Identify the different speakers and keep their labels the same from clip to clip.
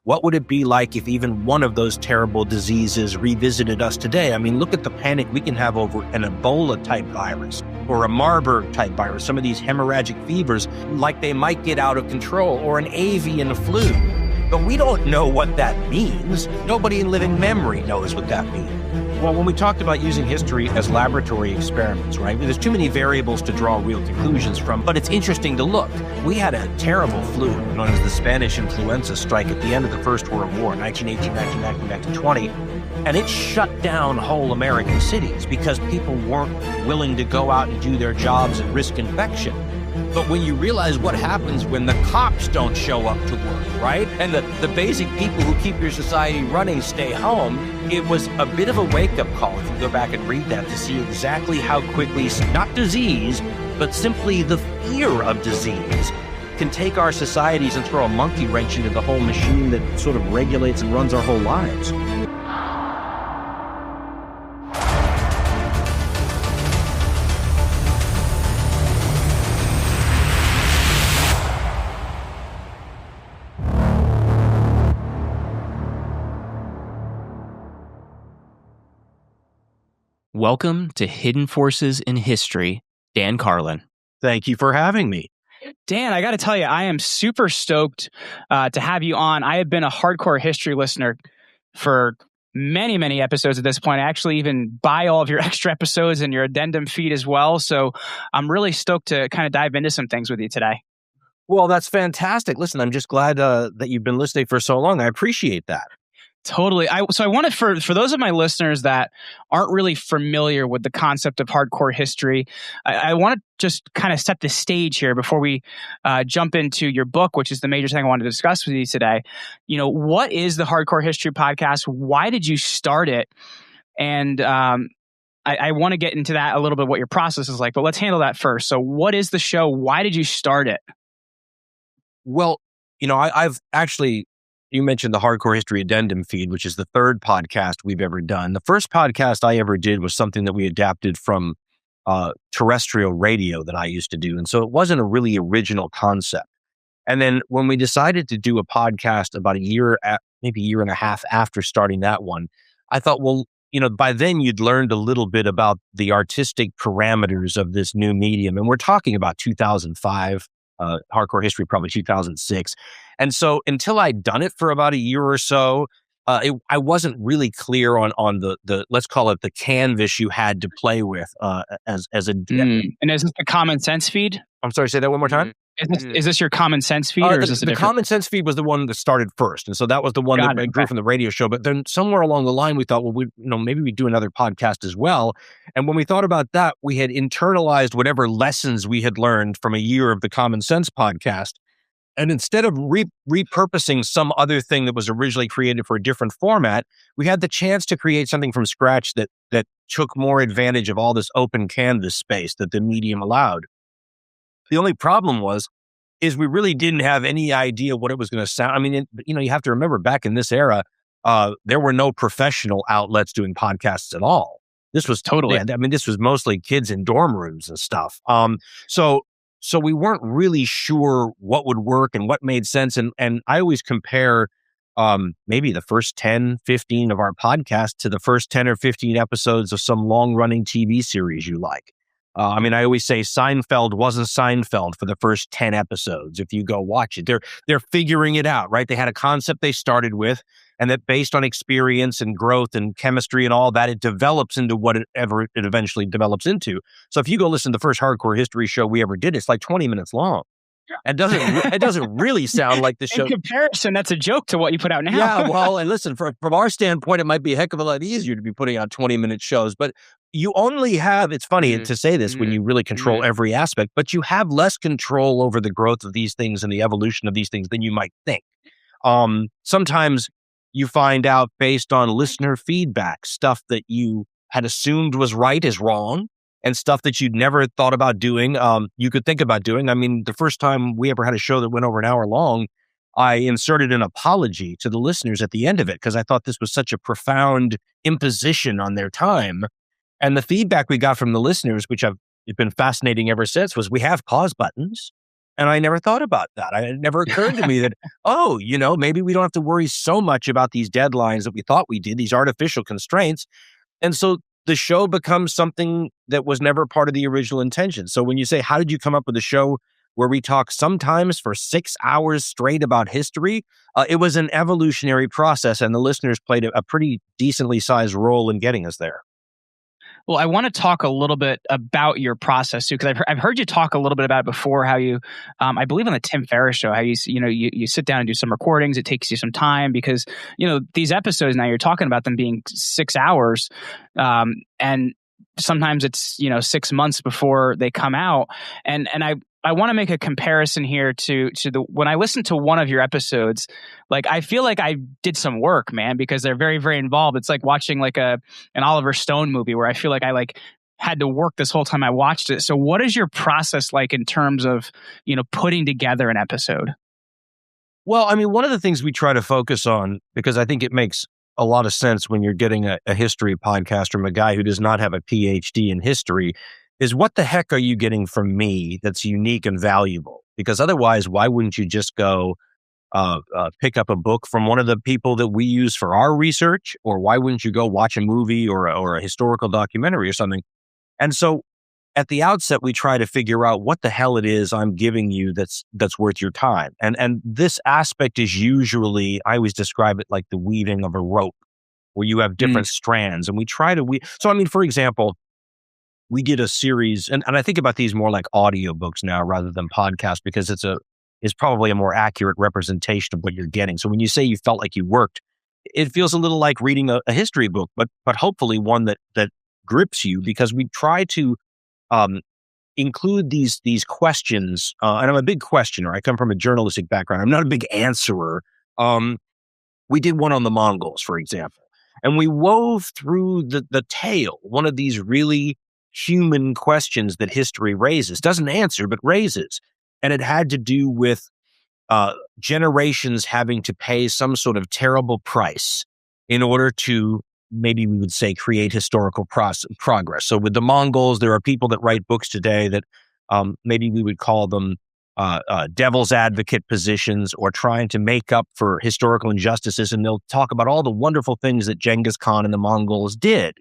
Speaker 1: What would it be like if even one of those terrible diseases revisited us today? I mean, look at the panic we can have over an Ebola-type virus or a Marburg-type virus, some of these hemorrhagic fevers, like they might get out of control, or an avian flu. But we don't know what that means. Nobody in living memory knows what that means. Well, when we talked about using history as laboratory experiments, right, there's too many variables to draw real conclusions from, but it's interesting to look. We had a terrible flu known as the Spanish influenza strike at the end of the First World War, 1918, 1919, 1920, and it shut down whole American cities because people weren't willing to go out and do their jobs and risk infection. But when you realize what happens when the cops don't show up to work, right? And the basic people who keep your society running stay home, it was a bit of a wake-up call if you go back and read that to see exactly how quickly, not disease, but simply the fear of disease can take our societies and throw a monkey wrench into the whole machine that sort of regulates and runs our whole lives.
Speaker 2: Welcome to Hidden Forces in History, Dan Carlin.
Speaker 1: Thank you for having me.
Speaker 3: Dan, I got to tell you, I am super stoked to have you on. I have been a hardcore history listener for many, many episodes at this point. I actually even buy all of your extra episodes and your addendum feed as well. So I'm really stoked to kind of dive into some things with you today.
Speaker 1: Well, that's fantastic. Listen, I'm just glad that you've been listening for so long. I appreciate that.
Speaker 3: Totally. So I wanted for those of my listeners that aren't really familiar with the concept of hardcore history, I want to just kind of set the stage here before we jump into your book, which is the major thing I wanted to discuss with you today. You know, what is the Hardcore History Podcast? Why did you start it? And I want to get into that a little bit, what your process is like, but let's handle that first. So what is the show? Why did you start it?
Speaker 1: Well, you know, I've actually... You mentioned the Hardcore History Addendum feed, which is the third podcast we've ever done. The first podcast I ever did was something that we adapted from terrestrial radio that I used to do. And so it wasn't a really original concept. And then when we decided to do a podcast about maybe a year and a half after starting that one, I thought, well, you know, by then you'd learned a little bit about the artistic parameters of this new medium. And we're talking about 2005. Hardcore History, probably 2006. And so until I'd done it for about a year or so, I wasn't really clear on the let's call it the canvas you had to play with as a...
Speaker 3: And is this the Common Sense feed?
Speaker 1: I'm sorry, say that one more time?
Speaker 3: Is this your Common Sense feed, or is this a different...
Speaker 1: The Common Sense feed was the one that started first, and so that was the one that grew from the radio show. But then somewhere along the line, we thought, well, maybe we do another podcast as well. And when we thought about that, we had internalized whatever lessons we had learned from a year of the Common Sense podcast. And instead of repurposing some other thing that was originally created for a different format, we had the chance to create something from scratch that took more advantage of all this open canvas space that the medium allowed. The only problem is we really didn't have any idea what it was going to sound. I mean, you have to remember back in this era, there were no professional outlets doing podcasts at all. This was totally, this was mostly kids in dorm rooms and stuff. So we weren't really sure what would work and what made sense. And I always compare maybe the first 10, 15 of our podcasts to the first 10 or 15 episodes of some long running TV series you like. I always say Seinfeld wasn't Seinfeld for the first 10 episodes. If you go watch it, they're figuring it out, right? They had a concept they started with, and that based on experience and growth and chemistry and all that, it develops into whatever it eventually develops into. So if you go listen to the first Hardcore History show we ever did, it's like 20 minutes long. It doesn't really sound like the show.
Speaker 3: In comparison, that's a joke to what you put out now.
Speaker 1: Yeah, well, and listen, from our standpoint, it might be a heck of a lot easier to be putting out 20-minute shows, but you only have, it's funny to say this when you really control every aspect, but you have less control over the growth of these things and the evolution of these things than you might think. Sometimes you find out based on listener feedback, stuff that you had assumed was right is wrong. And stuff that you'd never thought about doing, you could think about doing. I mean, the first time we ever had a show that went over an hour long, I inserted an apology to the listeners at the end of it because I thought this was such a profound imposition on their time. And the feedback we got from the listeners, which it's been fascinating ever since, was we have pause buttons. And I never thought about that. It never occurred to me that, maybe we don't have to worry so much about these deadlines that we thought we did, these artificial constraints. And so the show becomes something that was never part of the original intention. So when you say, how did you come up with a show where we talk sometimes for 6 hours straight about history? It was an evolutionary process, and the listeners played a pretty decently sized role in getting us there.
Speaker 3: Well, I want to talk a little bit about your process too, because I've heard you talk a little bit about it before. How you, I believe on the Tim Ferriss show, how you sit down and do some recordings. It takes you some time because these episodes now you're talking about them being 6 hours, and sometimes it's 6 months before they come out, and I want to make a comparison here to when I listened to one of your episodes, like I feel like I did some work, man, because they're very, very involved. It's like watching like an Oliver Stone movie where I feel like I had to work this whole time I watched it. So what is your process like in terms of, putting together an episode?
Speaker 1: Well, I mean, one of the things we try to focus on, because I think it makes a lot of sense when you're getting a history podcast from a guy who does not have a PhD in history, is what the heck are you getting from me that's unique and valuable? Because otherwise, why wouldn't you just go pick up a book from one of the people that we use for our research? Or why wouldn't you go watch a movie or a historical documentary or something? And so at the outset, we try to figure out what the hell it is I'm giving you that's worth your time. And this aspect is usually, I always describe it like the weaving of a rope, where you have different strands. And we try to weave. So, I mean, for example, we did a series, and I think about these more like audiobooks now rather than podcasts, because it's probably a more accurate representation of what you're getting. So when you say you felt like you worked, it feels a little like reading a history book, but hopefully one that grips you, because we try to include these questions. And I'm a big questioner. I come from a journalistic background. I'm not a big answerer. We did one on the Mongols, for example, and we wove through the tale one of these really human questions that history raises, doesn't answer, but raises. And it had to do with generations having to pay some sort of terrible price in order to, maybe we would say, create historical progress. So with the Mongols, there are people that write books today that maybe we would call them devil's advocate positions, or trying to make up for historical injustices. And they'll talk about all the wonderful things that Genghis Khan and the Mongols did.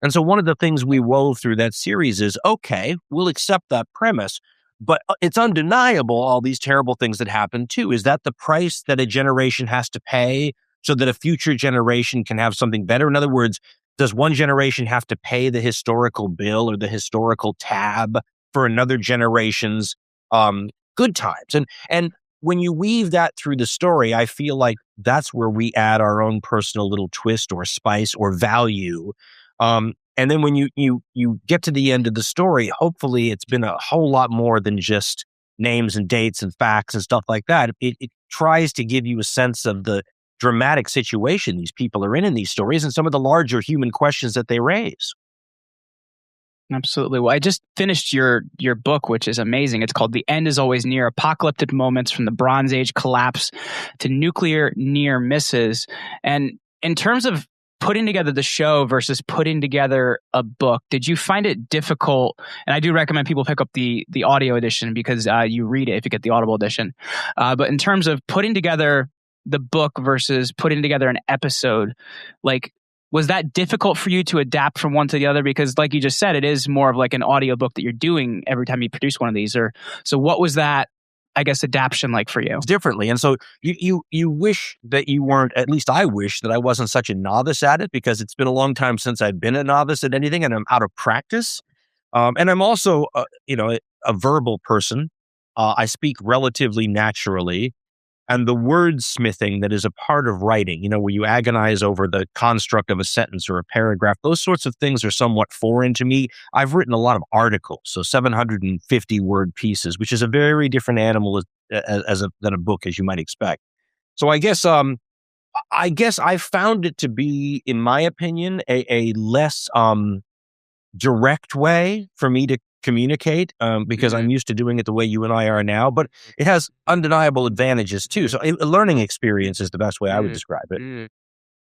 Speaker 1: And so one of the things we wove through that series is, okay, we'll accept that premise, but it's undeniable all these terrible things that happen too. Is that the price that a generation has to pay so that a future generation can have something better? In other words, does one generation have to pay the historical bill or the historical tab for another generation's good times? And when you weave that through the story, I feel like that's where we add our own personal little twist or spice or value. And then when you get to the end of the story, hopefully it's been a whole lot more than just names and dates and facts and stuff like that. It tries to give you a sense of the dramatic situation these people are in these stories and some of the larger human questions that they raise.
Speaker 3: Absolutely. Well, I just finished your book, which is amazing. It's called The End is Always Near, Apocalyptic Moments from the Bronze Age Collapse to Nuclear Near Misses. And in terms of putting together the show versus putting together a book, did you find it difficult? And I do recommend people pick up the audio edition, because you read it if you get the Audible edition. But in terms of putting together the book versus putting together an episode, like, was that difficult for you to adapt from one to the other? Because like you just said, it is more of like an audiobook that you're doing every time you produce one of these. So what was that, I guess, adaptation like for you?
Speaker 1: Differently. And so you wish that you weren't, at least I wish that I wasn't such a novice at it, because it's been a long time since I've been a novice at anything, and I'm out of practice. And I'm also, a verbal person. I speak relatively naturally. And the wordsmithing that is a part of writing, where you agonize over the construct of a sentence or a paragraph, those sorts of things are somewhat foreign to me. I've written a lot of articles, so 750 word pieces, which is a very different animal than a book, as you might expect. So I guess I found it to be, in my opinion, a less direct way for me to communicate, because I'm used to doing it the way you and I are now, but it has undeniable advantages too. So a learning experience is the best way I would describe it.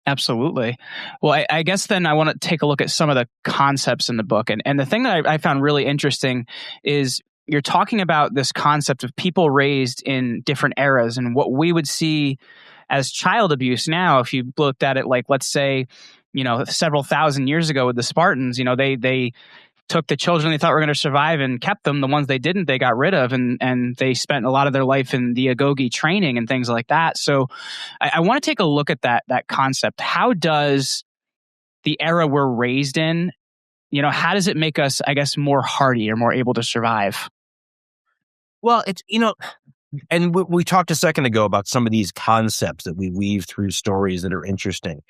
Speaker 3: Absolutely. Well, I guess then I want to take a look at some of the concepts in the book. And the thing that I found really interesting is you're talking about this concept of people raised in different eras and what we would see as child abuse now. If you looked at it like, let's say, several thousand years ago with the Spartans, they took the children they thought were going to survive and kept them. The ones they didn't, they got rid of, and they spent a lot of their life in the agoge training and things like that. So I want to take a look at that concept. How does the era we're raised in, how does it make us, I guess, more hardy or more able to survive?
Speaker 1: Well, it's, and we talked a second ago about some of these concepts that we weave through stories that are interesting.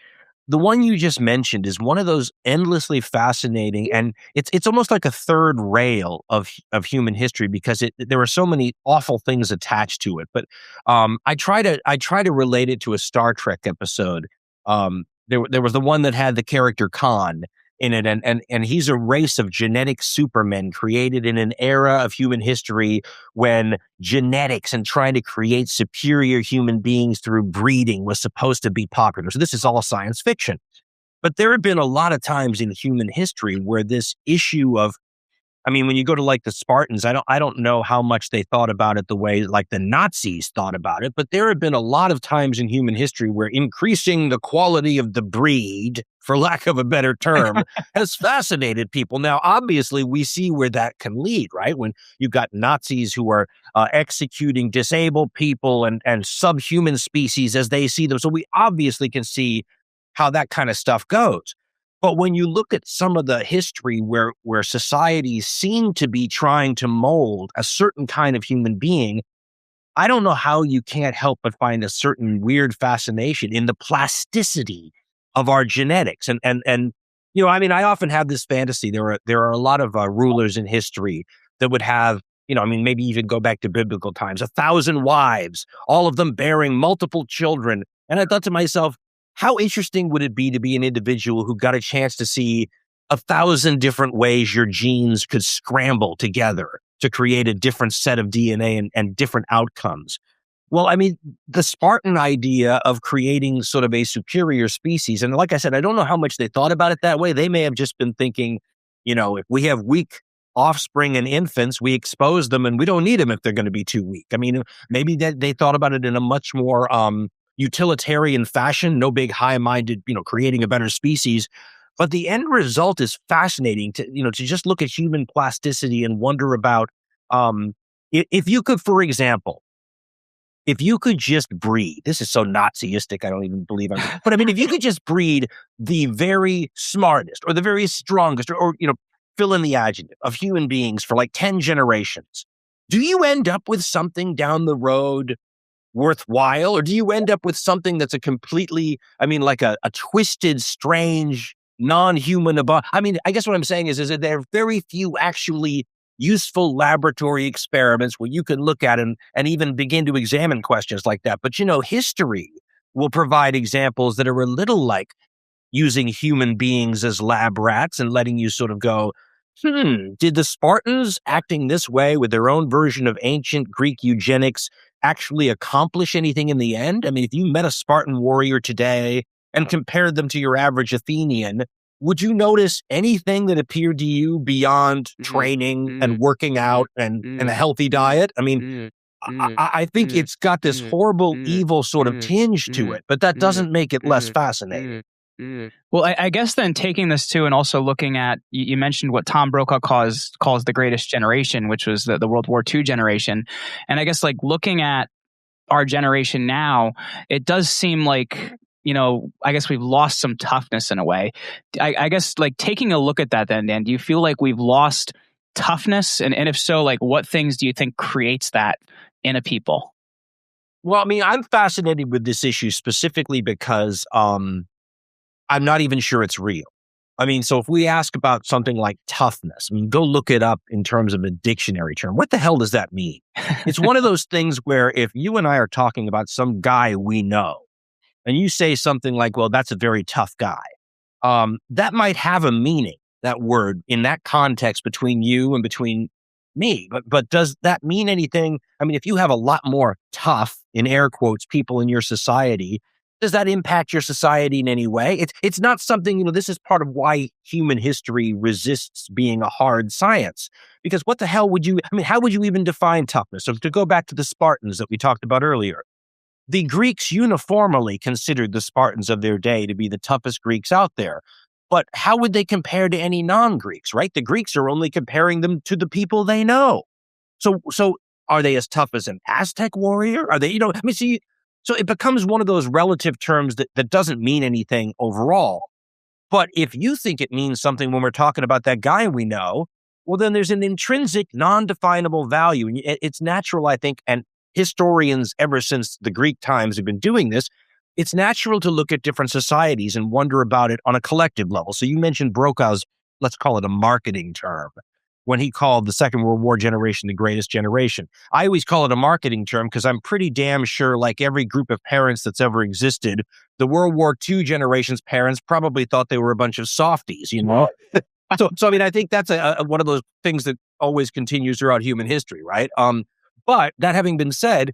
Speaker 1: The one you just mentioned is one of those endlessly fascinating, and it's almost like a third rail of human history, because there are so many awful things attached to it. But I try to relate it to a Star Trek episode. There was the one that had the character Khan in it, and he's a race of genetic supermen created in an era of human history when genetics and trying to create superior human beings through breeding was supposed to be popular. So this is all science fiction. But there have been a lot of times in human history where this issue of, when you go to like the Spartans, I don't know how much they thought about it the way like the Nazis thought about it, but there have been a lot of times in human history where increasing the quality of the breed, for lack of a better term, has fascinated people. Now, obviously, we see where that can lead, right? When you've got Nazis who are executing disabled people and subhuman species as they see them. So we obviously can see how that kind of stuff goes. But when you look at some of the history where societies seem to be trying to mold a certain kind of human being, I don't know how you can't help but find a certain weird fascination in the plasticity of our genetics. And I often have this fantasy. There are a lot of rulers in history that would have, maybe even go back to biblical times, 1,000 wives, all of them bearing multiple children. And I thought to myself, how interesting would it be to be an individual who got a chance to see 1,000 different ways your genes could scramble together to create a different set of DNA and different outcomes? Well, the Spartan idea of creating sort of a superior species, and like I said, I don't know how much they thought about it that way. They may have just been thinking, if we have weak offspring and infants, we expose them and we don't need them if they're going to be too weak. Maybe they thought about it in a much more utilitarian fashion, no big high-minded, creating a better species. But the end result is fascinating to just look at human plasticity and wonder about, if you could, for example, if you could just breed, this is so Naziistic, I don't even believe I'm, but if you could just breed the very smartest or the very strongest or fill in the adjective of human beings for like 10 generations, do you end up with something down the road worthwhile, or do you end up with something that's a completely, like a twisted, strange, non-human I guess what I'm saying is that there are very few actually useful laboratory experiments where you can look at and even begin to examine questions like that. But history will provide examples that are a little like using human beings as lab rats and letting you sort of go, did the Spartans acting this way with their own version of ancient Greek eugenics actually accomplish anything in the end? If you met a Spartan warrior today and compared them to your average Athenian, would you notice anything that appeared to you beyond training and working out and a healthy diet? I think it's got this horrible, evil sort of tinge to it, but that doesn't make it less fascinating.
Speaker 3: Well, I guess then taking this too, and also looking at, you mentioned what Tom Brokaw calls the greatest generation, which was the World War II generation. And I guess like looking at our generation now, it does seem like, I guess we've lost some toughness in a way. I guess like taking a look at that then, Dan, do you feel like we've lost toughness? And if so, like what things do you think creates that in a people?
Speaker 1: Well, I'm fascinated with this issue specifically because I'm not even sure it's real. So if we ask about something like toughness, go look it up in terms of a dictionary term. What the hell does that mean? It's one of those things where if you and I are talking about some guy we know, and you say something like, well, that's a very tough guy, that might have a meaning, that word, in that context between you and between me. But does that mean anything? If you have a lot more tough, in air quotes, people in your society, Does that impact your society in any way? It's not something, this is part of why human history resists being a hard science. Because what the hell how would you even define toughness? So to go back to the Spartans that we talked about earlier, the Greeks uniformly considered the Spartans of their day to be the toughest Greeks out there. But how would they compare to any non-Greeks, right? The Greeks are only comparing them to the people they know. So are they as tough as an Aztec warrior? Are they, so it becomes one of those relative terms that doesn't mean anything overall. But if you think it means something when we're talking about that guy we know, well, then there's an intrinsic, non-definable value. And it's natural, I think, and historians ever since the Greek times have been doing this, it's natural to look at different societies and wonder about it on a collective level. So you mentioned Brokaw's, let's call it a marketing term, when he called the Second World War generation the greatest generation. I always call it a marketing term because I'm pretty damn sure, like every group of parents that's ever existed, the World War II generation's parents probably thought they were a bunch of softies, So I think that's one of those things that always continues throughout human history, right? But that having been said,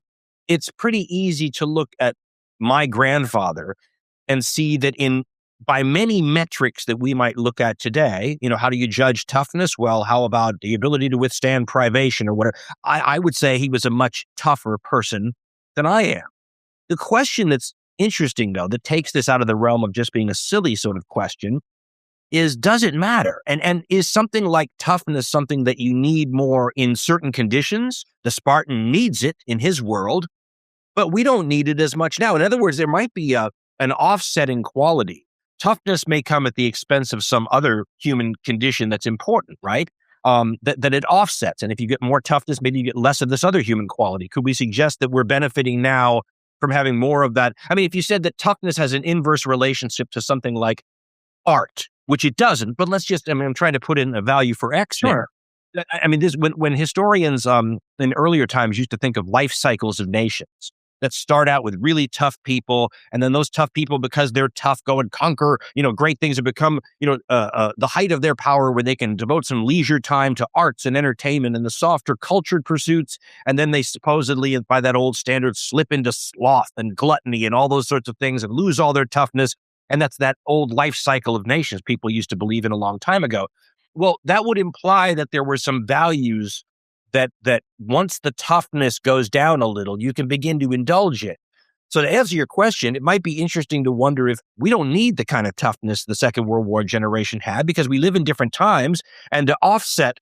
Speaker 1: it's pretty easy to look at my grandfather and see that by many metrics that we might look at today, how do you judge toughness? Well, how about the ability to withstand privation or whatever? I would say he was a much tougher person than I am. The question that's interesting, though, that takes this out of the realm of just being a silly sort of question is, does it matter? And is something like toughness something that you need more in certain conditions? The Spartan needs it in his world, but we don't need it as much now. In other words, there might be an offsetting quality. Toughness may come at the expense of some other human condition that's important, right? That it offsets. And if you get more toughness, maybe you get less of this other human quality. Could we suggest that we're benefiting now from having more of that? If you said that toughness has an inverse relationship to something like art, which it doesn't, but let's just, I'm trying to put in a value for X.
Speaker 3: Sure.
Speaker 1: This when historians in earlier times used to think of life cycles of nations that start out with really tough people, and then those tough people, because they're tough, go and conquer, great things, and become, the height of their power, where they can devote some leisure time to arts and entertainment and the softer cultured pursuits, and then they supposedly, by that old standard, slip into sloth and gluttony and all those sorts of things and lose all their toughness. And that's that old life cycle of nations people used to believe in a long time ago. Well, that would imply that there were some values that once the toughness goes down a little, you can begin to indulge it. So to answer your question, it might be interesting to wonder if we don't need the kind of toughness the Second World War generation had, because we live in different times, and to offset,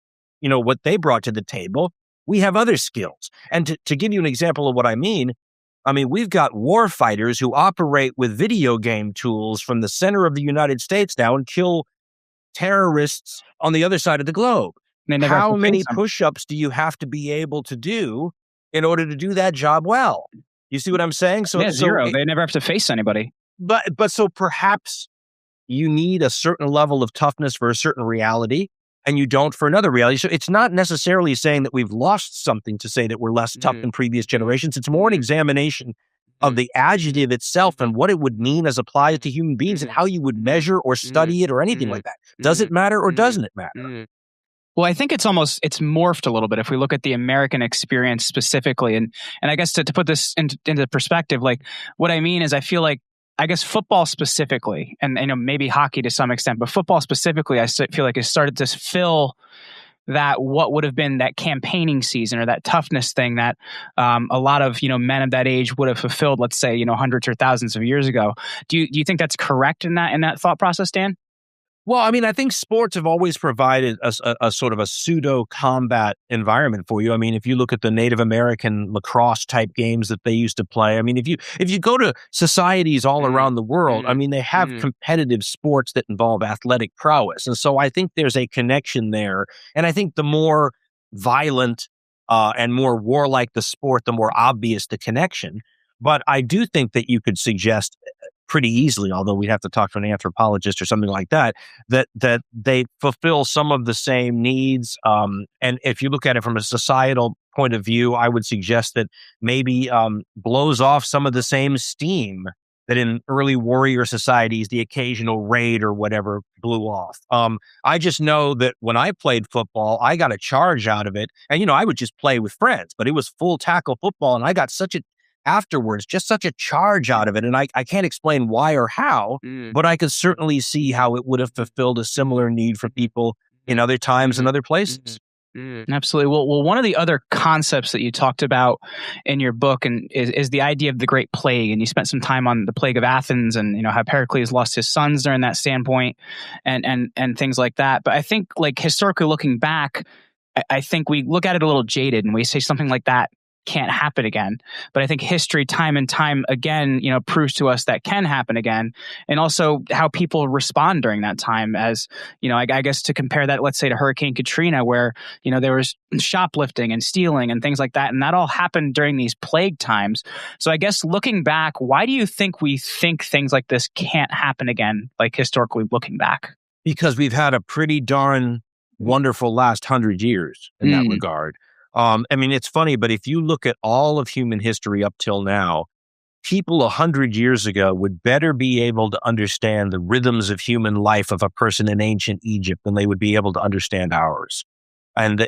Speaker 1: what they brought to the table, we have other skills. And to give you an example of what I mean, we've got war fighters who operate with video game tools from the center of the United States now and kill terrorists on the other side of the globe. How many push-ups do you have to be able to do in order to do that job well? You see what I'm saying?
Speaker 3: Zero. They never have to face anybody.
Speaker 1: But so perhaps you need a certain level of toughness for a certain reality, and you don't for another reality. So it's not necessarily saying that we've lost something to say that we're less tough than previous generations. It's more an examination of the adjective itself and what it would mean as applied to human beings and how you would measure or study it or anything like that. Does it matter or doesn't it matter?
Speaker 3: Well, I think it's morphed a little bit if we look at the American experience specifically. And I guess to put this into perspective, like what I mean is I feel like, I guess football specifically, and maybe hockey to some extent, but football specifically, I feel like it started to fill that what would have been that campaigning season or that toughness thing that a lot of men of that age would have fulfilled, let's say hundreds or thousands of years ago. Do you think that's correct in that thought process, Dan?
Speaker 1: Well, I think sports have always provided a sort of a pseudo-combat environment for you. If you look at the Native American lacrosse type games that they used to play, if you go to societies all around the world, they have competitive sports that involve athletic prowess. And so I think there's a connection there. And I think the more violent and more warlike the sport, the more obvious the connection. But I do think that you could suggest pretty easily, although we'd have to talk to an anthropologist or something like that they fulfill some of the same needs. And if you look at it from a societal point of view, I would suggest that maybe blows off some of the same steam that in early warrior societies, the occasional raid or whatever blew off. I just know that when I played football, I got a charge out of it. And, I would just play with friends, but it was full tackle football. And I got such a afterwards, just such a charge out of it. And I can't explain why or how, but I could certainly see how it would have fulfilled a similar need for people in other times and other places.
Speaker 3: Absolutely. Well, one of the other concepts that you talked about in your book and is the idea of the Great Plague, and you spent some time on the Plague of Athens, and how Pericles lost his sons during that standpoint, and things like that. But I think, like, historically looking back, I think we look at it a little jaded, and we say something like that can't happen again. But I think history, time and time again, proves to us that can happen again, and also how people respond during that time. As I guess to compare that, let's say, to Hurricane Katrina, where there was shoplifting and stealing and things like that, and that all happened during these plague times. So I guess looking back, why do you think we think things like this can't happen again, like historically looking back?
Speaker 1: Because we've had a pretty darn wonderful last 100 years in that regard. It's funny, but if you look at all of human history up till now, people 100 years ago would better be able to understand the rhythms of human life of a person in ancient Egypt than they would be able to understand ours. And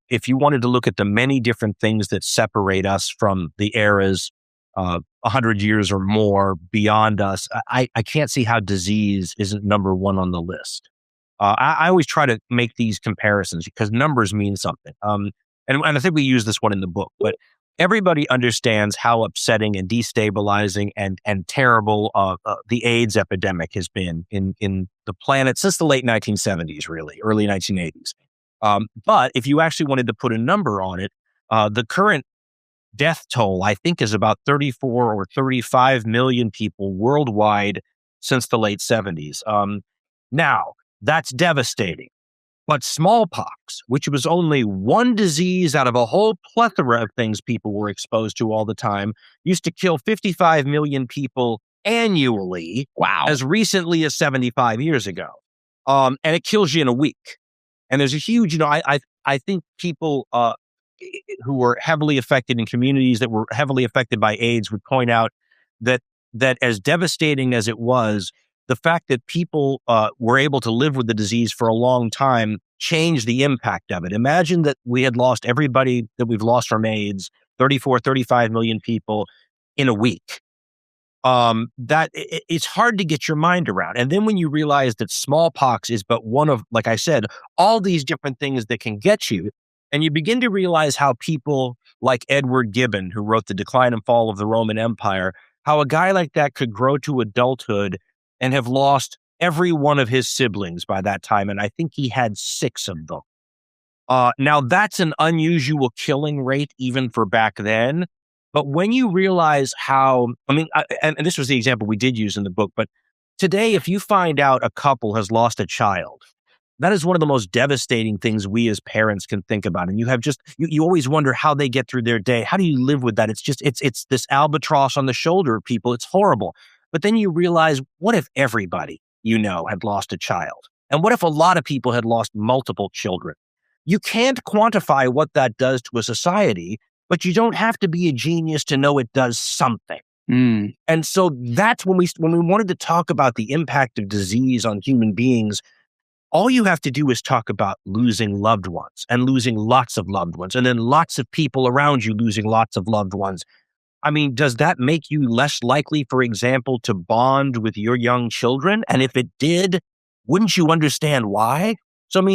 Speaker 1: if you wanted to look at the many different things that separate us from the eras 100 years or more beyond us, I can't see how disease isn't number one on the list. I always try to make these comparisons because numbers mean something. And I think we use this one in the book, but everybody understands how upsetting and destabilizing and terrible the AIDS epidemic has been in the planet since the late 1970s, really, early 1980s. But if you actually wanted to put a number on it, the current death toll, I think, is about 34 or 35 million people worldwide since the late 70s. Now, that's devastating. But smallpox, which was only one disease out of a whole plethora of things people were exposed to all the time, used to kill 55 million people annually.
Speaker 3: Wow.
Speaker 1: As recently as 75 years ago. And it kills you in a week. And there's a huge, I think people who were heavily affected in communities that were heavily affected by AIDS would point out that as devastating as it was, the fact that people were able to live with the disease for a long time changed the impact of it. Imagine that we had lost everybody that we've lost from AIDS, 34, 35 million people in a week. It's hard to get your mind around. And then when you realize that smallpox is but one of, like I said, all these different things that can get you, and you begin to realize how people like Edward Gibbon, who wrote The Decline and Fall of the Roman Empire, how a guy like that could grow to adulthood and have lost every one of his siblings by that time. And I think he had 6 of them. Now, that's an unusual killing rate even for back then. But when you realize how, and this was the example we did use in the book, but today, if you find out a couple has lost a child, that is one of the most devastating things we as parents can think about. And you have you always wonder how they get through their day. How do you live with that? It's this albatross on the shoulder of people. It's horrible. But then you realize, what if everybody had lost a child? And what if a lot of people had lost multiple children? You can't quantify what that does to a society, but you don't have to be a genius to know it does something. And so that's when we wanted to talk about the impact of disease on human beings. All you have to do is talk about losing loved ones and losing lots of loved ones, and then lots of people around you losing lots of loved ones. Does that make you less likely, for example, to bond with your young children? And if it did, wouldn't you understand why? So,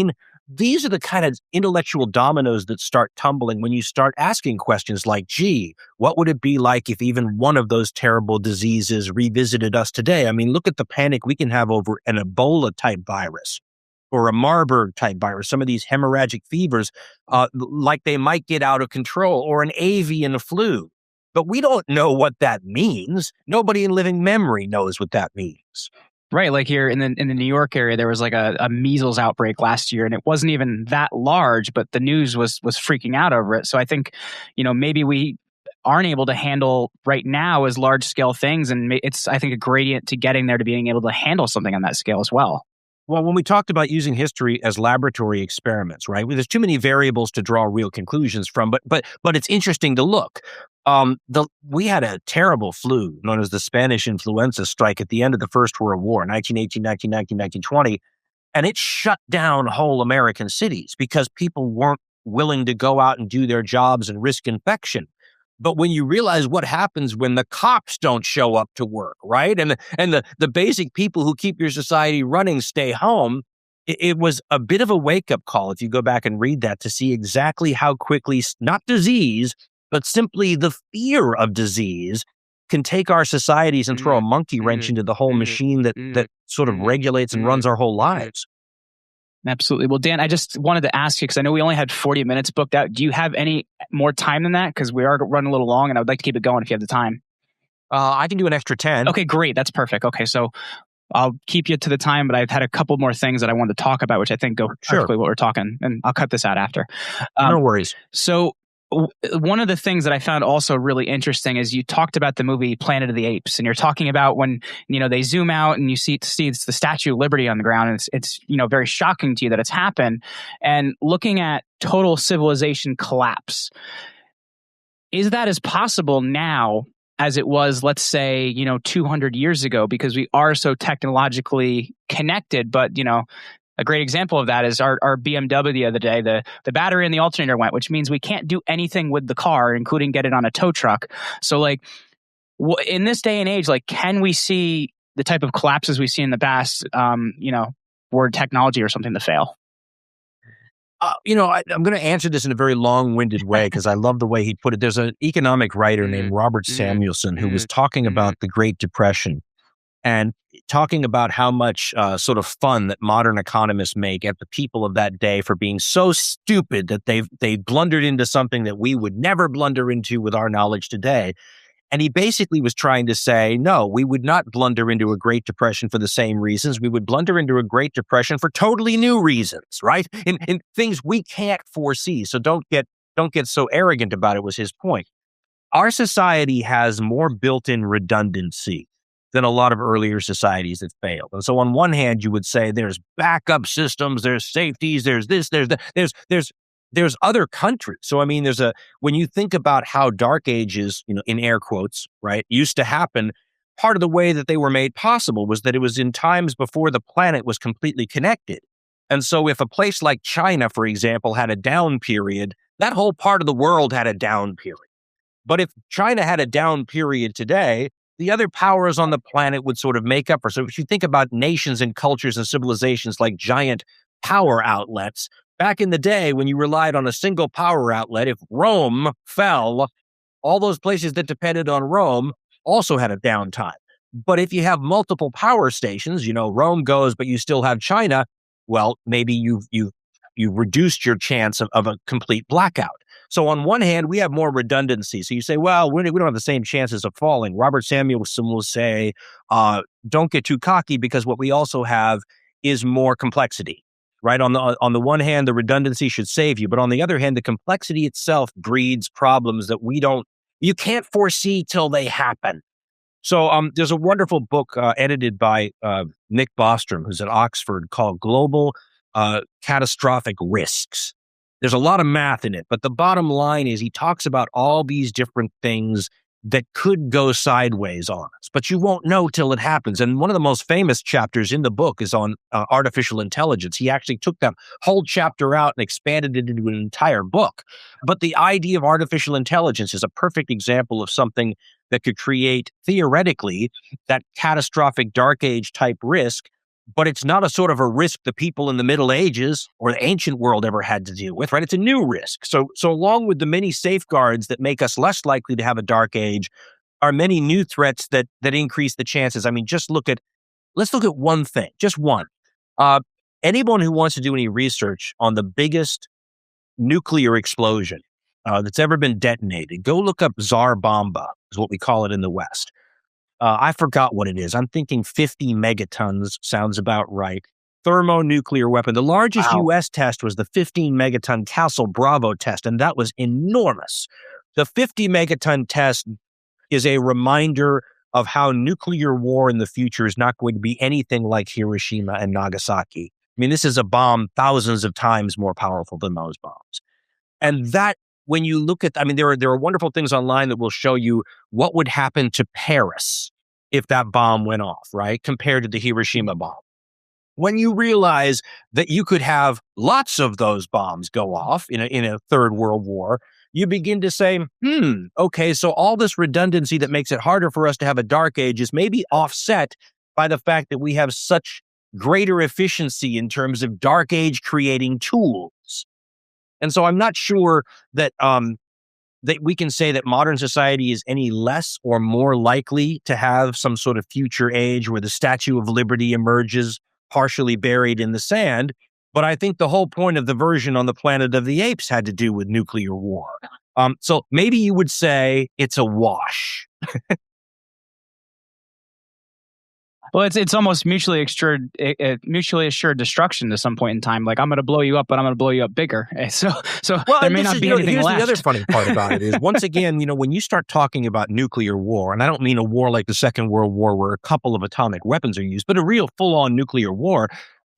Speaker 1: these are the kind of intellectual dominoes that start tumbling when you start asking questions like, gee, what would it be like if even one of those terrible diseases revisited us today? Look at the panic we can have over an Ebola-type virus or a Marburg-type virus, some of these hemorrhagic fevers, like they might get out of control, or an avian flu. But we don't know what that means. Nobody in living memory knows what that means.
Speaker 3: Right, like here in the New York area, there was like a measles outbreak last year, and it wasn't even that large, but the news was freaking out over it. So I think, maybe we aren't able to handle right now as large scale things, and it's, I think, a gradient to getting there to being able to handle something on that scale as well.
Speaker 1: Well, when we talked about using history as laboratory experiments, right? There's too many variables to draw real conclusions from, but it's interesting to look. We had a terrible flu known as the Spanish influenza strike at the end of the First World War, 1918, 1919, 1920, and it shut down whole American cities because people weren't willing to go out and do their jobs and risk infection. But when you realize what happens when the cops don't show up to work, right? And the basic people who keep your society running stay home, it was a bit of a wake-up call if you go back and read that to see exactly how quickly, not disease, but simply the fear of disease can take our societies and throw a monkey wrench into the whole machine that sort of regulates and runs our whole lives.
Speaker 3: Absolutely. Well, Dan, I just wanted to ask you, because I know we only had 40 minutes booked out. Do you have any more time than that? Because we are running a little long, and I would like to keep it going if you have the time.
Speaker 1: I can do an extra 10.
Speaker 3: Okay, great. That's perfect. Okay, so I'll keep you to the time, but I've had a couple more things that I wanted to talk about, which I think go perfectly what we're talking, and I'll cut this out after.
Speaker 1: No worries.
Speaker 3: So one of the things that I found also really interesting is you talked about the movie Planet of the Apes, and you're talking about when, they zoom out and you see it's the Statue of Liberty on the ground, and it's very shocking to you that it's happened. And looking at total civilization collapse, is that as possible now as it was, let's say, 200 years ago, because we are so technologically connected? But, a great example of that is our BMW the other day. The battery and the alternator went, which means we can't do anything with the car, including get it on a tow truck. So, in this day and age, can we see the type of collapses we see in the past, for technology or something to fail?
Speaker 1: I'm going to answer this in a very long-winded way because I love the way he put it. There's an economic writer named Robert Samuelson who was talking about the Great Depression and talking about how much sort of fun that modern economists make at the people of that day for being so stupid that they blundered into something that we would never blunder into with our knowledge today. And he basically was trying to say, no, we would not blunder into a Great Depression for the same reasons. We would blunder into a Great Depression for totally new reasons, right? In things we can't foresee. So don't get so arrogant about it, was his point. Our society has more built-in redundancy than a lot of earlier societies that failed. And so on one hand, you would say there's backup systems, there's safeties, there's this, there's that, there's other countries. So, when you think about how dark ages, in air quotes, right, used to happen, part of the way that they were made possible was that it was in times before the planet was completely connected. And so if a place like China, for example, had a down period, that whole part of the world had a down period. But if China had a down period today, the other powers on the planet would sort of make up for. So if you think about nations and cultures and civilizations like giant power outlets, back in the day when you relied on a single power outlet, if Rome fell, all those places that depended on Rome also had a downtime. But if you have multiple power stations, Rome goes, but you still have China, well, maybe you've reduced your chance of a complete blackout. So on one hand, we have more redundancy. So you say, well, we don't have the same chances of falling. Robert Samuelson will say, don't get too cocky because what we also have is more complexity, right? On the one hand, the redundancy should save you. But on the other hand, the complexity itself breeds problems that you can't foresee till they happen. So there's a wonderful book edited by Nick Bostrom, who's at Oxford, called Global Catastrophic Risks. There's a lot of math in it, but the bottom line is he talks about all these different things that could go sideways on us, but you won't know till it happens. And one of the most famous chapters in the book is on artificial intelligence. He actually took that whole chapter out and expanded it into an entire book. But the idea of artificial intelligence is a perfect example of something that could create, theoretically, that catastrophic dark age type risk. But it's not a sort of a risk the people in the Middle Ages or the ancient world ever had to deal with, right? It's a new risk. So along with the many safeguards that make us less likely to have a dark age are many new threats that increase the chances. Let's look at one thing, just one. Anyone who wants to do any research on the biggest nuclear explosion that's ever been detonated, go look up Tsar Bomba, is what we call it in the West. I forgot what it is. I'm thinking 50 megatons sounds about right. Thermonuclear weapon. The largest U.S. test was the 15 megaton Castle Bravo test, and that was enormous. The 50 megaton test is a reminder of how nuclear war in the future is not going to be anything like Hiroshima and Nagasaki. This is a bomb thousands of times more powerful than those bombs. And that, when you look at, there are wonderful things online that will show you what would happen to Paris if that bomb went off, right? Compared to the Hiroshima bomb. When you realize that you could have lots of those bombs go off in a third world war, you begin to say, okay, so all this redundancy that makes it harder for us to have a dark age is maybe offset by the fact that we have such greater efficiency in terms of dark age creating tools. And so I'm not sure that that we can say that modern society is any less or more likely to have some sort of future age where the Statue of Liberty emerges partially buried in the sand. But I think the whole point of the version on the Planet of the Apes had to do with nuclear war. So maybe you would say it's a wash.
Speaker 3: Well, it's almost mutually assured destruction to some point in time. Like, I'm going to blow you up, but I'm going to blow you up bigger. So there may not be anything left.
Speaker 1: Here's the other funny part about it is, once again, when you start talking about nuclear war, and I don't mean a war like the Second World War where a couple of atomic weapons are used, but a real full-on nuclear war,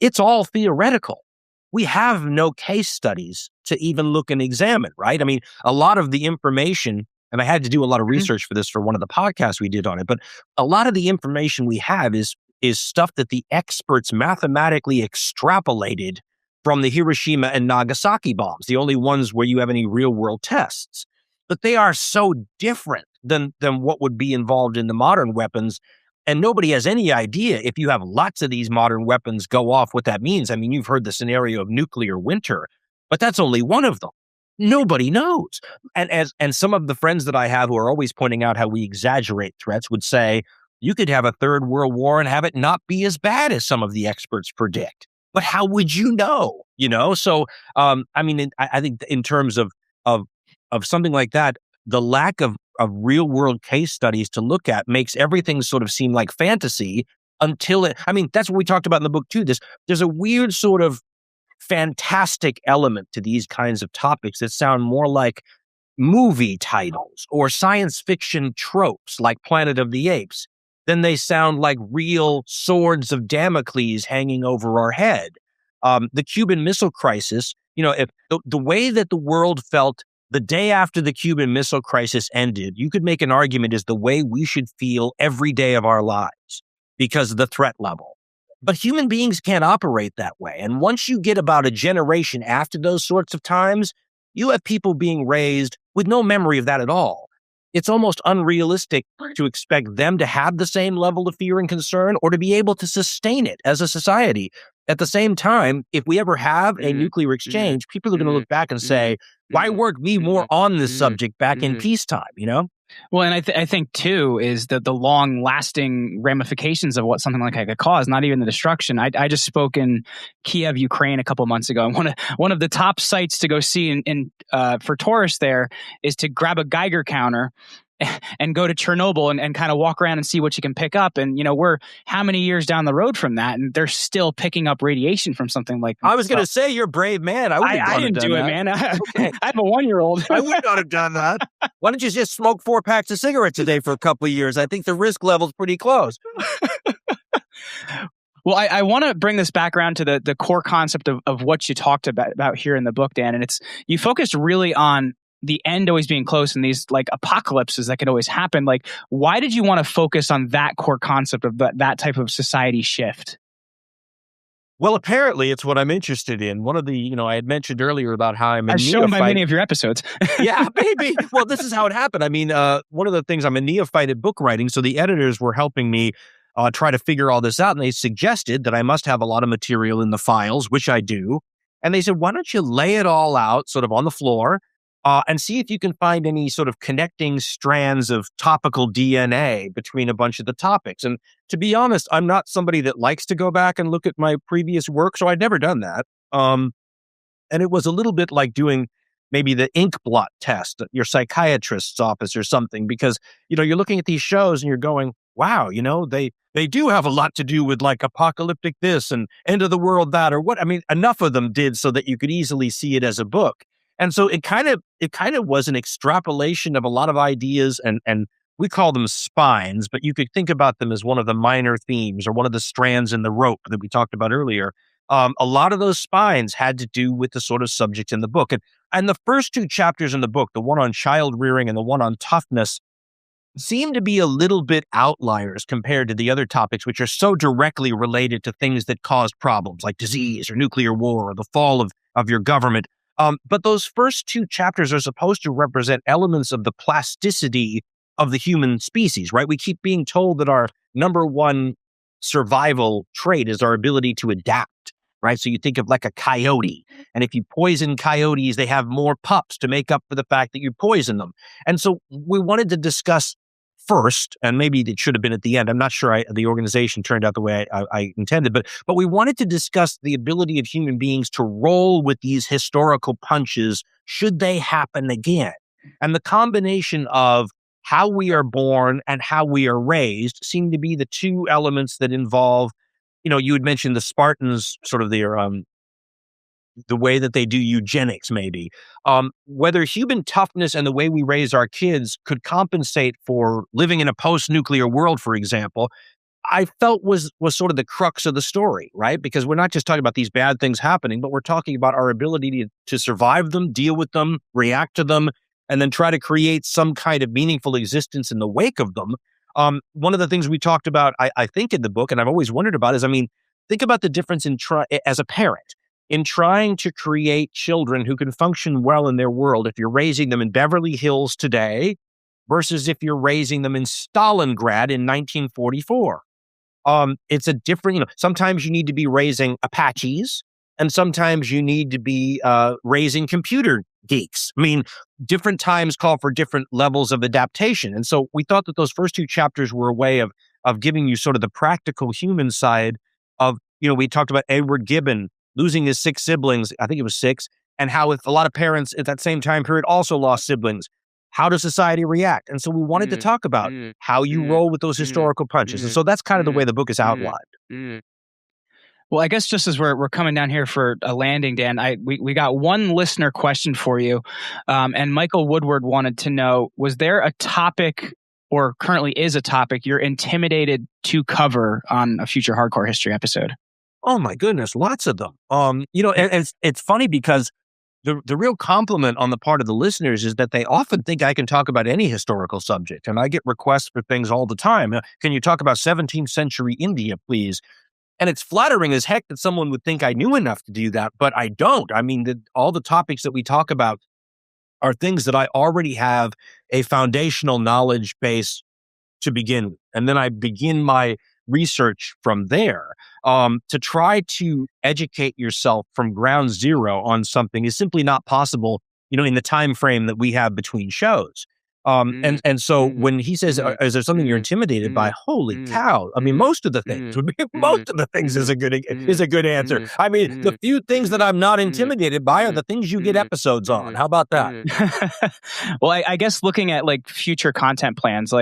Speaker 1: it's all theoretical. We have no case studies to even look and examine, right? I mean, a lot of the information, and I had to do a lot of research for this for one of the podcasts we did on it, but a lot of the information we have is stuff that the experts mathematically extrapolated from the Hiroshima and Nagasaki bombs, the only ones where you have any real world tests. But they are so different than what would be involved in the modern weapons. And nobody has any idea if you have lots of these modern weapons go off what that means. I mean, you've heard the scenario of nuclear winter, but that's only one of them. Nobody knows. And some of the friends that I have who are always pointing out how we exaggerate threats would say, you could have a third world war and have it not be as bad as some of the experts predict. But how would you know? So, I mean, I think in terms of something like that, the lack of real world case studies to look at makes everything sort of seem like fantasy until that's what we talked about in the book too. There's a weird sort of fantastic element to these kinds of topics that sound more like movie titles or science fiction tropes like Planet of the Apes than they sound like real swords of Damocles hanging over our head. The Cuban Missile Crisis, if the way that the world felt the day after the Cuban Missile Crisis ended, you could make an argument is the way we should feel every day of our lives because of the threat level. But human beings can't operate that way. And once you get about a generation after those sorts of times, you have people being raised with no memory of that at all. It's almost unrealistic to expect them to have the same level of fear and concern or to be able to sustain it as a society. At the same time, if we ever have a nuclear exchange, people are going to look back and say, why weren't we more on this subject back in peacetime,
Speaker 3: Well, and I think, too, is that the long-lasting ramifications of what something like that could cause, not even the destruction. I just spoke in Kiev, Ukraine a couple months ago, and one of the top sites to go see for tourists there is to grab a Geiger counter and go to Chernobyl and kind of walk around and see what you can pick up. And, we're how many years down the road from that, and they're still picking up radiation from something like that.
Speaker 1: I was going to say, you're a brave man.
Speaker 3: I didn't do it, man. Okay. I have a 1-year-old.
Speaker 1: I would not have done that. Why don't you just smoke 4 packs of cigarettes a day for a couple of years? I think the risk level's pretty close.
Speaker 3: Well, I want to bring this back around to the core concept of what you talked about here in the book, Dan. And you focused really on the end always being close and these like apocalypses that could always happen. Like, why did you want to focus on that core concept of that type of society shift?
Speaker 1: Well, apparently it's what I'm interested in. One of the, I had mentioned earlier about how I'm a neophyte. As
Speaker 3: shown by many of your episodes.
Speaker 1: Yeah, maybe. Well, this is how it happened. I mean, one of the things, I'm a neophyte at book writing. So the editors were helping me try to figure all this out. And they suggested that I must have a lot of material in the files, which I do. And they said, why don't you lay it all out sort of on the floor and see if you can find any sort of connecting strands of topical DNA between a bunch of the topics. And to be honest, I'm not somebody that likes to go back and look at my previous work, so I'd never done that. And it was a little bit like doing maybe the ink blot test at your psychiatrist's office or something, because, you're looking at these shows and you're going, wow, they do have a lot to do with like apocalyptic this and end of the world that, or what. I mean, enough of them did so that you could easily see it as a book. And so it kind of was an extrapolation of a lot of ideas, and we call them spines, but you could think about them as one of the minor themes or one of the strands in the rope that we talked about earlier. A lot of those spines had to do with the sort of subject in the book. And the first 2 chapters in the book, the one on child rearing and the one on toughness, seem to be a little bit outliers compared to the other topics, which are so directly related to things that caused problems like disease or nuclear war or the fall of your government. But those first two chapters are supposed to represent elements of the plasticity of the human species, right? We keep being told that our number one survival trait is our ability to adapt, right? So you think of like a coyote, and if you poison coyotes, they have more pups to make up for the fact that you poison them. And so we wanted to discuss first, and maybe it should have been at the end. I'm not sure the organization turned out the way I intended, but we wanted to discuss the ability of human beings to roll with these historical punches should they happen again. And the combination of how we are born and how we are raised seem to be the two elements that involve, you had mentioned the Spartans, sort of their the way that they do eugenics, maybe. Whether human toughness and the way we raise our kids could compensate for living in a post-nuclear world, for example, I felt was sort of the crux of the story, right? Because we're not just talking about these bad things happening, but we're talking about our ability to survive them, deal with them, react to them, and then try to create some kind of meaningful existence in the wake of them. One of the things we talked about, I think, in the book, and I've always wondered about, is, think about the difference as a parent in trying to create children who can function well in their world if you're raising them in Beverly Hills today versus if you're raising them in Stalingrad in 1944. It's a different, sometimes you need to be raising Apaches, and sometimes you need to be raising computer geeks. Different times call for different levels of adaptation. And so we thought that those first two chapters were a way of giving you sort of the practical human side of, we talked about Edward Gibbon losing his 6 siblings, I think it was 6, and how if a lot of parents at that same time period also lost siblings, how does society react? And so we wanted to talk about how you roll with those historical punches. And so that's kind of the way the book is outlined.
Speaker 3: Well, I guess just as we're coming down here for a landing, Dan, we got one listener question for you. And Michael Woodward wanted to know, was there a topic, or currently is a topic, you're intimidated to cover on a future Hardcore History episode?
Speaker 1: Oh my goodness, lots of them. And it's funny because the real compliment on the part of the listeners is that they often think I can talk about any historical subject. And I get requests for things all the time. Can you talk about 17th century India, please? And it's flattering as heck that someone would think I knew enough to do that, but I don't. All the topics that we talk about are things that I already have a foundational knowledge base to begin with. And then I begin my research from there. To try to educate yourself from ground zero on something is simply not possible, in the time frame that we have between shows. And so when he says, is there something you're intimidated by? Holy cow. Most of the things is a good answer. The few things that I'm not intimidated by are the things you get episodes on. How about that?
Speaker 3: Well, I guess looking at like future content plans,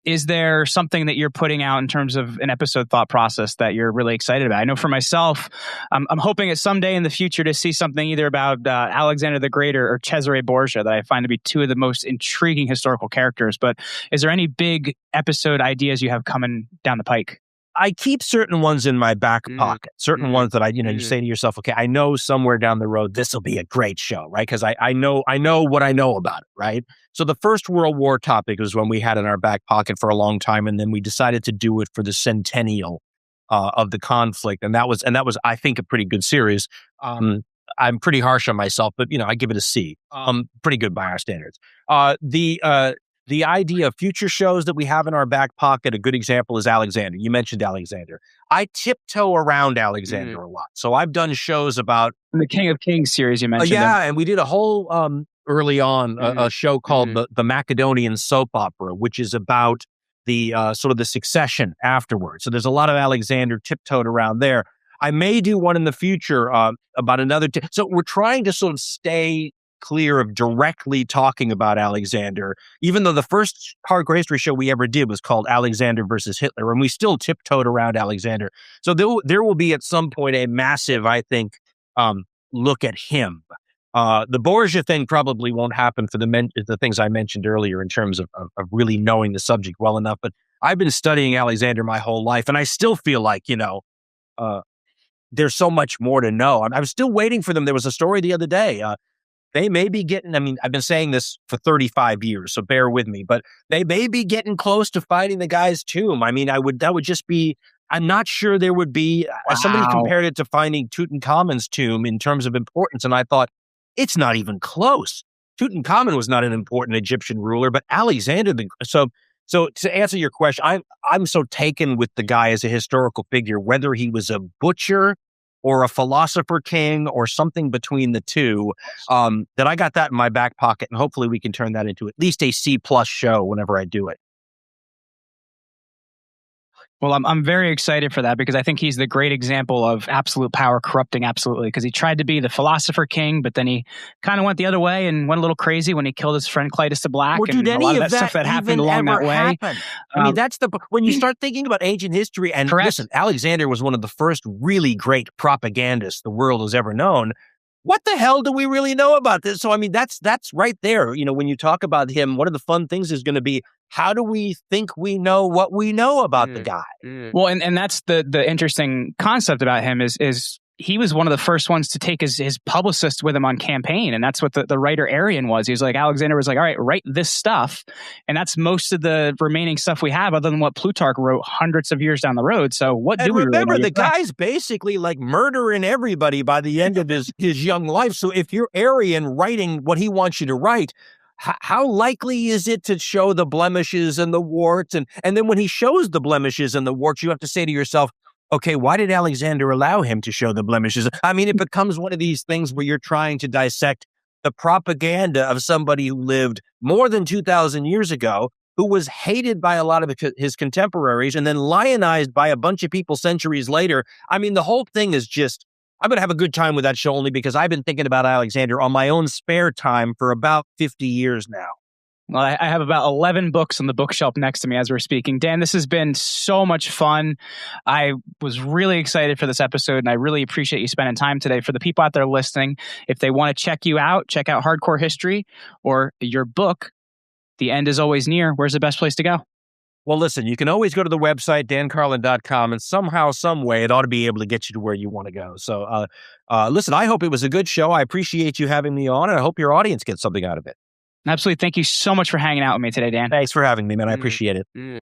Speaker 3: is there something that you're putting out in terms of an episode thought process that you're really excited about? I know for myself, I'm hoping at someday in the future to see something either about Alexander the Great or Cesare Borgia that I find to be two of the most intriguing historical characters. But is there any big episode ideas you have coming down the pike?
Speaker 1: I keep certain ones in my back pocket, certain ones that you say to yourself, okay, I know somewhere down the road, this will be a great show, right? Because I know what I know about it, right? So the First World War topic was one we had in our back pocket for a long time. And then we decided to do it for the centennial of the conflict. And that was, I think, a pretty good series. I'm pretty harsh on myself, but I give it a C. Pretty good by our standards. The idea of future shows that we have in our back pocket, a good example is Alexander. You mentioned Alexander. I tiptoe around Alexander a lot. So I've done shows about
Speaker 3: the King of Kings series you mentioned.
Speaker 1: And we did a whole early on a show called the Macedonian Soap Opera, which is about the sort of the succession afterwards. So there's a lot of Alexander tiptoed around there. I may do one in the future about another. So we're trying to sort of stay clear of directly talking about Alexander, even though the first Hardcore History show we ever did was called Alexander versus Hitler, and we still tiptoed around Alexander. So there will be at some point a massive, I think, look at him. The Borgia thing probably won't happen for the things I mentioned earlier in terms of really knowing the subject well enough. But I've been studying Alexander my whole life, and I still feel like, there's so much more to know. I'm still waiting for them. There was a story the other day. They may be getting, I've been saying this for 35 years, so bear with me, but they may be getting close to finding the guy's tomb. That would just be, I'm not sure there would be, somebody compared it to finding Tutankhamun's tomb in terms of importance. And I thought, It's not even close. Tutankhamun was not an important Egyptian ruler, but Alexander the So to answer your question, I'm so taken with the guy as a historical figure, whether he was a butcher or a philosopher king or something between the two, that I got that in my back pocket, and hopefully we can turn that into at least a C+ show whenever I do it.
Speaker 3: Well, I'm very excited for that because I think he's the great example of absolute power corrupting absolutely, because he tried to be the philosopher king, but then he kind of went the other way and went a little crazy when he killed his friend Clytus the Black.
Speaker 1: Well,
Speaker 3: and a lot of that stuff that happened along that way.
Speaker 1: I mean, that's when you start thinking about ancient history, and listen, Alexander was one of the first really great propagandists the world has ever known. What the hell do we really know about this? So, I mean, that's right there. You know, when you talk about him, one of the fun things is going to be, how do we think we know what we know about the guy?
Speaker 3: Well, and that's the interesting concept about him is he was one of the first ones to take his publicist with him on campaign. And that's what the writer Arian was. He was like, Alexander was like, all right, write this stuff. And that's most of the remaining stuff we have, other than what Plutarch wrote hundreds of years down the road. So what do we
Speaker 1: remember?
Speaker 3: Really
Speaker 1: the guy's basically like murdering everybody by the end of his young life. So if you're Arian writing what he wants you to write, how likely is it to show the blemishes and the warts? And then when he shows the blemishes and the warts, you have to say to yourself, okay, why did Alexander allow him to show the blemishes? I mean, it becomes one of these things where you're trying to dissect the propaganda of somebody who lived more than 2,000 years ago, who was hated by a lot of his contemporaries and then lionized by a bunch of people centuries later. I mean, the whole thing is just, I'm going to have a good time with that show only because I've been thinking about Alexander on my own spare time for about 50 years now.
Speaker 3: Well, I have about 11 books on the bookshelf next to me as we're speaking. Dan, this has been so much fun. I was really excited for this episode, and I really appreciate you spending time today. For the people out there listening, if they want to check you out, check out Hardcore History or your book, The End Is Always Near, where's the best place to go?
Speaker 1: Well, listen, you can always go to the website, dancarlin.com, and somehow, some way, it ought to be able to get you to where you want to go. So, listen, I hope it was a good show. I appreciate you having me on, and I hope your audience gets something out of it.
Speaker 3: Absolutely. Thank you so much for hanging out with me today, Dan.
Speaker 1: Thanks for having me, man. I appreciate it.